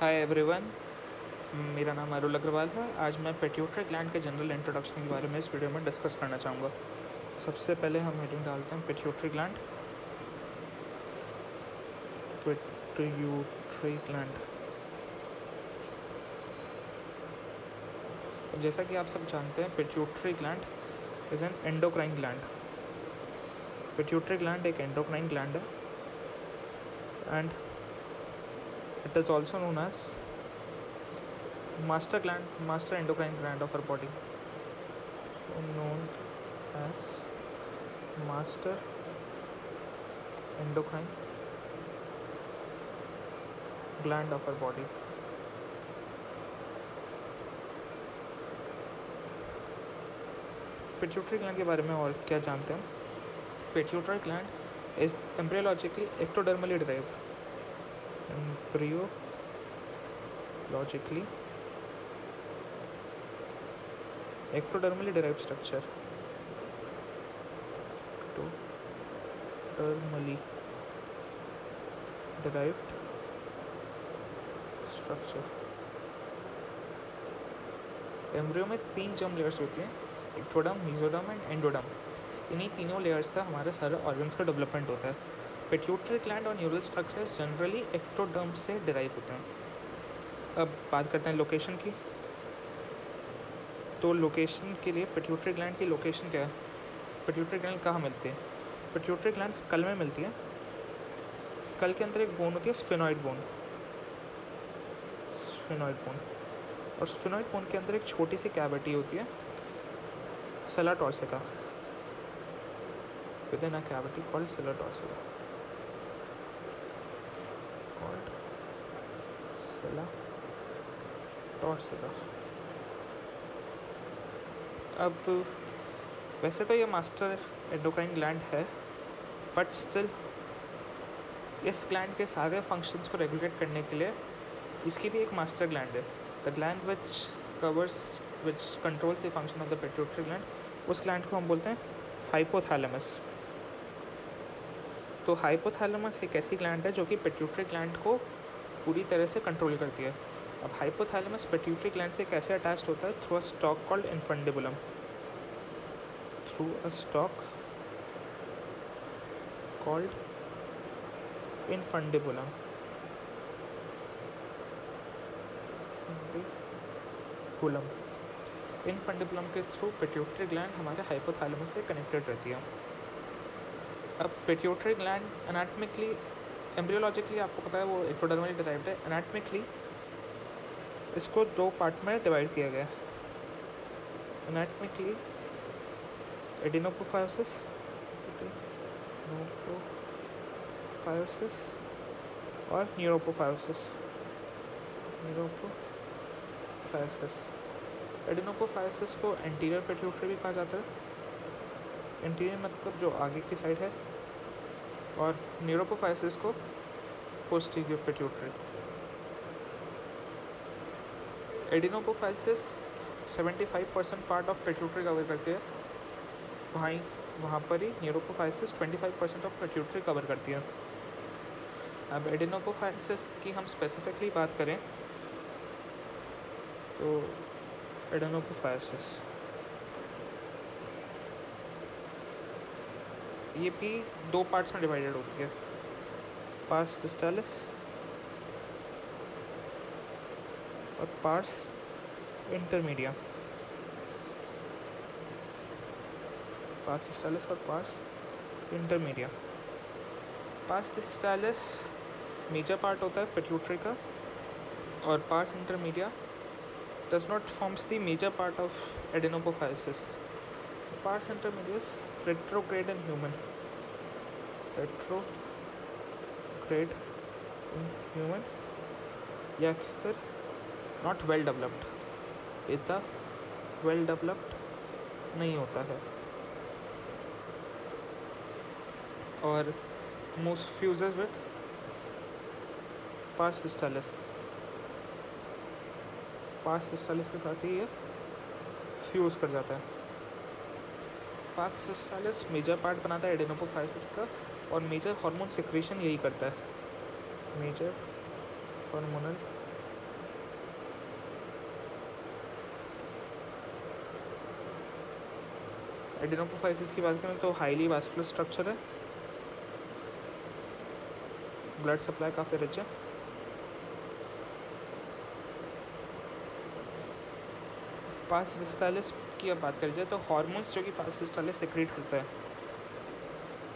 Hi everyone, मेरा नाम अरुल अग्रवाल है। आज मैं पिट्यूटरी ग्लैंड के जनरल इंट्रोडक्शन के बारे में इस वीडियो में डिस्कस करना चाहूँगा। सबसे पहले हम हेडिंग डालते हैं पिट्यूटरी ग्लैंड। पिट्यूटरी ग्लैंड, जैसा कि आप सब जानते हैं, pituitary gland is an endocrine gland. Pituitary gland एक एंडोक्राइन ग्लैंड है and it is also known as master endocrine gland of our body, known as master endocrine gland of our body. Pituitary gland के बारे में और क्या जानते हैं? Pituitary gland is embryologically ectodermally derived. Embryologically ectodermally derived structure. Ectodermally derived structure. Embryo में 3 germ layers होती हैं, एक्टोडर्म, मेसोडर्म एंड एंडोडर्म। इन्हीं तीनों लेयर्स से हमारे सारे ऑर्गन्स का डेवलपमेंट होता है। पिट्यूटरी ग्लैंड और न्यूरल स्ट्रक्चर्स जनरली एक्टोडर्म से डिराइव होते हैं। अब बात करते हैं लोकेशन की। तो लोकेशन के लिए पिट्यूटरी ग्लैंड की लोकेशन क्या है? पिट्यूटरी ग्लैंड कहाँ मिलती है? पिट्यूटरी ग्लैंड स्कल में मिलती है। स्कल के अंदर एक बोन होती है, स्फेनॉइड बोन। और स्फेनॉइड बोन के अंदर एक छोटी सी कैविटी होती है, सेला टॉर्सिका, विदिन अ कैविटी कॉल्ड सेला टॉर्सिका, अब वैसे तो ये मास्टर एंडोक्राइन ग्लैंड है, बट स्टिल इस ग्लैंड के सारे फंक्शंस को रेगुलेट करने के लिए इसकी भी एक मास्टर ग्लैंड है। The gland which controls the function of the pituitary gland, उस ग्लैंड को हम बोलते हैं हाइपोथैलेमस। तो हाइपोथैलेमस एक ऐसी ग्लैंड है जो कि पिट्यूटरी ग्लैंड को पूरी तरह से कंट्रोल करती है। अब हाइपोथैलेमस पिट्यूटरी ग्लैंड से कैसे अटैच्ड होता है? Through a stock called infundibulum. Infundibulum के थ्रू पिट्यूटरी ग्लैंड हमारे हाइपोथैलेमस से कनेक्टेड रहती है। अब पिट्यूटरी ग्लैंड एनाटॉमिकली, एम्ब्रियोलॉजिकली आपको पता है वो एक्टोडर्मली डिराइव्ड है। एनाटॉमिकली इसको 2 पार्ट में डिवाइड किया गया है। एनाटॉमिकली एडिनोपोफायोसिस और न्यूरोपोफायोसिस। एडिनोपोफायोसिस को एंटीरियर पिट्यूटरी भी कहा जाता है। एंटीरियर मतलब जो आगे की साइड है, और न्यूरोपोफायोसिस को posterior pituitary. Adenohypophysis 75% part of pituitary cover करती है, वहाँ पर ही न्यूरोपोफायोसिस 25% ऑफ पिट्यूटरी कवर करती है। अब एडिनोपोफायोसिस की हम स्पेसिफिकली बात करें तो एडिनोपोफायोसिस ये भी 2 पार्ट्स में डिवाइडेड होती है, पार्स डिस्टालिस और पार्स इंटरमीडिया। पार्स डिस्टालिस और pars intermedia. Pars distalis major part होता है पिट्यूटरी का, और pars intermedia does not forms the major part of adenopophysis. The pars intermedia is retrograde in human. या फिर not well developed, इतना well developed नहीं होता है, और most fuses with pars distalis के साथ ही ये फ्यूज़ कर जाता है। पार्स डिस्टालिस मेजर पार्ट बनाता है एडेनोपोफायोसिस का, और मेजर हार्मोन सिक्रीशन यही करता है, मेजर हार्मोनल एडेनोपोफाइसिस की बात करें तो हाईली वास्कुलर स्ट्रक्चर है, ब्लड सप्लाई काफ़ी रिच है। पास डिस्टालिस की अब बात करी जाए तो हार्मोन्स जो कि पास डिस्टालिस सेक्रेट करता है,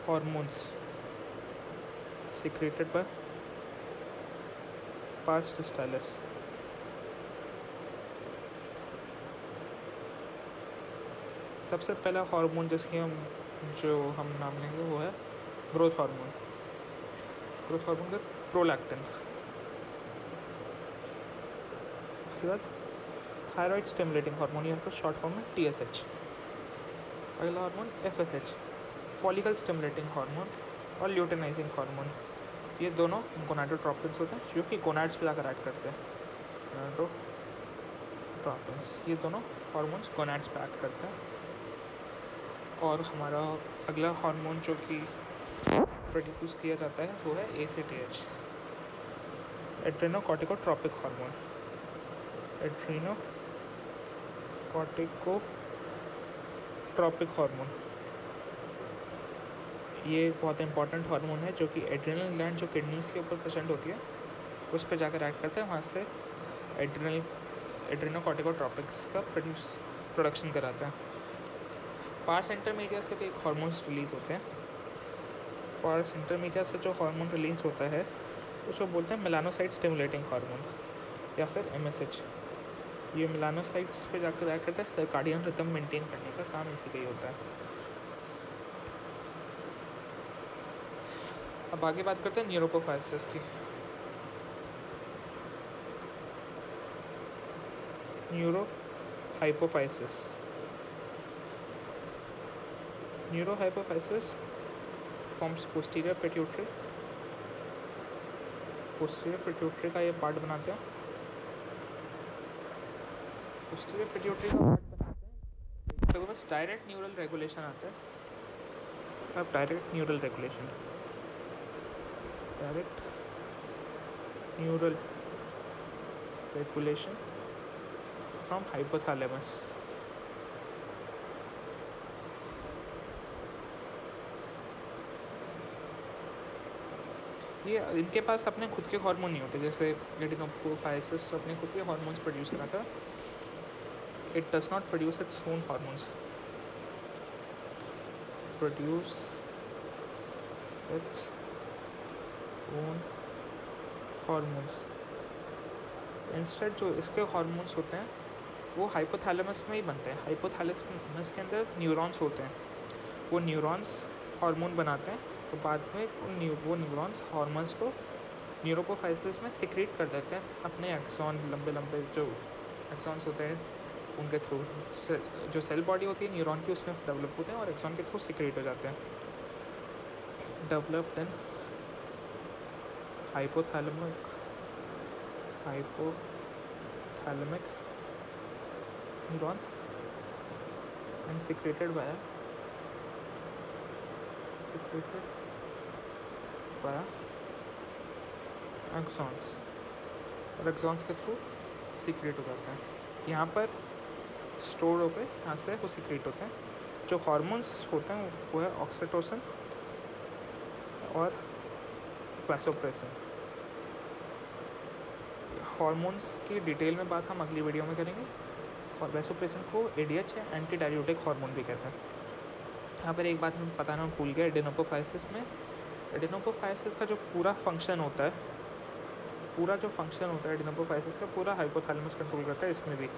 हार्मोन्स सेक्रेटेड बाय पास डिस्टालिस। सबसे पहला हार्मोन जिसकी हम नाम लेंगे वो है ग्रोथ हार्मोन। ग्रोथ हार्मोन का प्रोलैक्टिन। उसके बाद थायराइड स्टिमुलेटिंग हार्मोन या फिर शॉर्ट फॉर्म में TSH। अगला hormone FSH, follicle stimulating hormone और ल्यूटेनाइजिंग हार्मोन। ये दोनों गोनाडोट्रोपिन्स होते हैं जो कि गोनाड्स पे जाकर एक्ट करते हैं। गोनाडोट्रोपिन्स, ये दोनों हार्मोन्स गोनाड्स पे एक्ट करते हैं। और हमारा अगला हार्मोन जो कि प्रोड्यूस किया जाता है वो है ACTH, adrenocorticotropic hormone. Adrenocorticotropic hormone ये बहुत इंपॉर्टेंट हार्मोन है जो कि एड्रेनल ग्लैंड जो किडनीज के ऊपर प्रेजेंट होती है उस पर जाकर एक्ट करता है, वहाँ से एड्रेनोकॉर्टिकोट्रोपिक्स का प्रोडक्शन कराता है। पार्स इंटरमीडिया से भी एक हार्मोन्स रिलीज होते हैं। पार्स इंटरमीडिया से जो हार्मोन रिलीज होता है उसको बोलते हैं मेलानोसाइट स्टिमुलेटिंग हार्मोन या फिर MSH। ये मेलानोसाइट्स पे जाकर एक्ट करता है, सर्काडियन रिदम मेंटेन करने का काम इसी का ही होता है। अब आगे बात करते हैं न्यूरोपोफाइसिस की। Neurohypophysis. Neurohypophysis forms posterior pituitary. Posterior pituitary का ये पार्ट बनाते हैं। पोस्टीरियर पिट्यूटरी का पार्ट बनाते हैं तो बस डायरेक्ट न्यूरल रेगुलेशन आता है। अब direct neural regulation from hypothalamus. ये इनके पास अपने खुद के हार्मोन नहीं होते, जैसे एडेनोपोफाइसिस अपने खुद के हार्मोन्स प्रोड्यूस कराता है। It does not produce its own hormones. Produce its own hormones. Instead जो इसके हार्मोन्स होते हैं वो हाइपोथैलेमस में ही बनते हैं। हाइपोथैलेमस के अंदर न्यूरॉन्स होते हैं, वो न्यूरॉन्स हार्मोन बनाते हैं, तो बाद में वो न्यूरॉन्स हार्मोन्स को न्यूरोपोफाइसिस में सिक्रेट कर देते हैं अपने एक्सॉन, लंबे लंबे जो एक्सॉन्स होते हैं उनके थ्रू। जो सेल बॉडी होती है न्यूरॉन की उसमें डेवलप होते हैं और एक्सॉन के थ्रू सिक्रेट हो जाते हैं। Developed in hypothalamic neurons and secreted by axons और एक्सॉन्स के थ्रू सीक्रेट हो जाते हैं। यहाँ पर स्टोर होकर यहाँ से वो सीक्रेट होते हैं। जो हार्मोन्स होते हैं वो है ऑक्सीटोसिन और वैसोप्रेसिन। हार्मोन्स की डिटेल में बात हम अगली वीडियो में करेंगे। और वैसोप्रेसिन को ADH या एंटी डाययूरेटिक हार्मोन भी कहते हैं। यहाँ पर एक बात मैं बताना भूल गया, एडेनोपोफाइसिस में एडेनोपोफाइसिस का जो पूरा फंक्शन होता है एडेनोपोफाइसिस का पूरा हाइपोथैलेमस कंट्रोल करता है। इसमें भी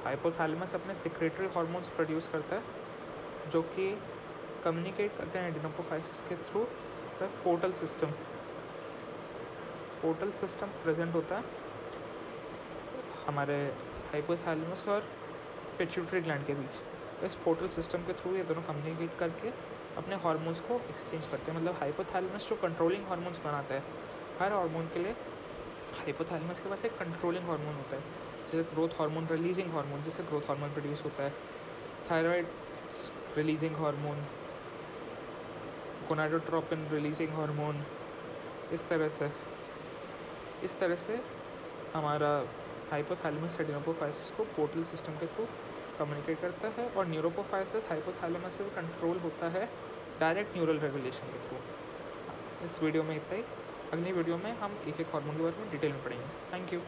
हाइपोथैलेमस अपने सिक्रेटरी हार्मोन्स प्रोड्यूस करता है जो कि कम्युनिकेट करते हैं एडेनोपोफाइसिस के थ्रू। पोर्टल सिस्टम प्रेजेंट होता है हमारे हाइपोथैलेमस और पिट्यूटरी ग्लैंड के बीच। इस पोर्टल सिस्टम के थ्रू ये दोनों कम्युनिकेट करके अपने हार्मोन्स को एक्सचेंज करते हैं। मतलब हाइपोथैलेमस जो कंट्रोलिंग हार्मोन्स बनाता है हर हार्मोन के लिए, हाइपोथैलेमस के पास एक कंट्रोलिंग हार्मोन होता है, जैसे ग्रोथ हार्मोन, रिलीजिंग हार्मोन, जैसे ग्रोथ हार्मोन प्रोड्यूस होता है, thyroid releasing hormone, gonadotropin releasing hormone. इस तरह से हमारा हाइपोथैलेमस एडेनोपोफाइसिस को पोर्टल सिस्टम के थ्रू कम्युनिकेट करता है और न्यूरोपोफाइसिस हाइपोथैलेमस से कंट्रोल होता है डायरेक्ट न्यूरल रेगुलेशन के थ्रू। इस वीडियो में इतना ही। अगली वीडियो में हम एक एक हार्मोन के बारे में डिटेल में पढ़ेंगे। Thank you.